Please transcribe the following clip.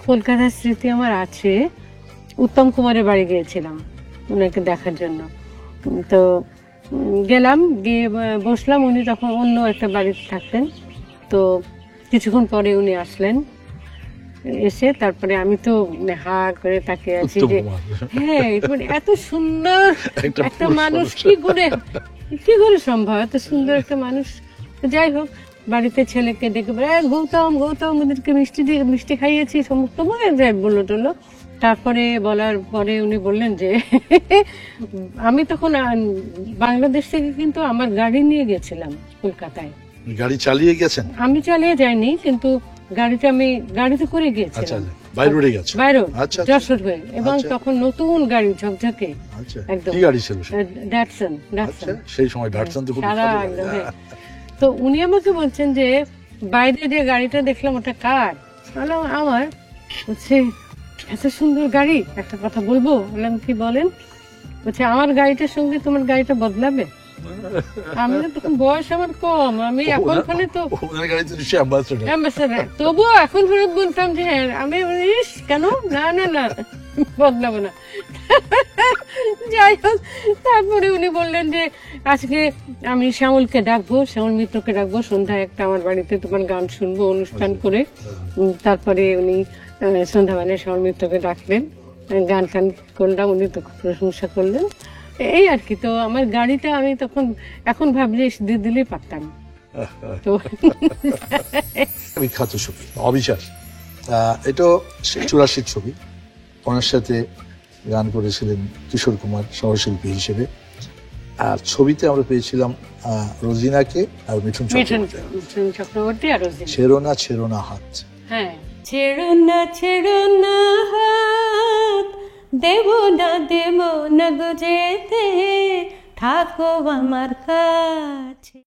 কলকাতার স্মৃতি আমার আছে। উত্তম কুমারের বাড়ি গিয়েছিলাম ওনাকে দেখার জন্য। তো গেলাম, গিয়ে বসলাম। উনি তখন অন্য একটা বাড়িতে থাকতেন। তো কিছুক্ষণ পরে উনি আসলেন, এসে তারপরে আমি তো হা করে তাকিয়ে আছি যে হ্যাঁ, মানে এত সুন্দর একটা মানুষ কি করে সম্ভব, এত সুন্দর একটা মানুষ। যাই হোক, বাড়িতে ছেলেকে ডেকে গৌতম গৌতম ওদেরকে মিষ্টি খাইয়েছি সমস্ত বললো টললো। তারপরে বলার পরে উনি বললেন যে আমি তখন বাংলাদেশ থেকে কিন্তু আমার গাড়ি নিয়ে গেছিলাম কলকাতায়। গাড়ি চালিয়ে গেছেন? আমি চালিয়ে যাইনি, কিন্তু গাড়িতে করে গিয়েছিলাম বাইরে যশোর হয়ে। এবং তখন নতুন গাড়ি ঝকঝকে একদম। কি গাড়ি ছিল? ড্যাটসন। সেই সময় ড্যাটসন তো খুব একদম। তো উনি আমাকে বলছেন যে বাইরে যে গাড়িটা দেখলাম ওটা কার? আমার। বলছে এত সুন্দর গাড়ি, একটা কথা বলবো? বললাম কি বলেন? বলছে আমার গাড়িটার সঙ্গে তোমার গাড়িটা বদলাবে? আমি তখন বয়স আমার কম, আমি এখন তো তবুও এখন ফেরত বলতাম যে হ্যাঁ আমি কেন না বদলাবো না। যাই হোক, তারপরে উনি বললেন যে আজকে আমি শ্যামলকে ডাকবো, শ্যামল মিত্রকে ডাকবো, সন্ধ্যায় একটা আমার বাড়িতে তোমার গান শুনবো অনুষ্ঠান করে। তারপরে উনি সন্ধ্যাবেলায় শ্যামল মিত্রকে ডাকলেন, গান করলাম, উনি তো খুব প্রশংসা করলেন। এই আর কি। তো আমার গাড়িটা আমি তখন এখন ভাবলে দিয়ে দিলেই পারতাম। তো বিখ্যাত ছবি অবিচার, এটা 84 ছবি। ওনার সাথে গান করেছিলেন কিশোর কুমার সহশিল্পী হিসেবে। আর ছবিতে আমরা পেয়েছিলাম রোজিনাকে আর মিঠুন চক্রবর্তী আর ছেড়ো না হাত। হ্যাঁ, ছেড়ো না হাত, দেব না গো যেতে, থাকো আমার কাছে।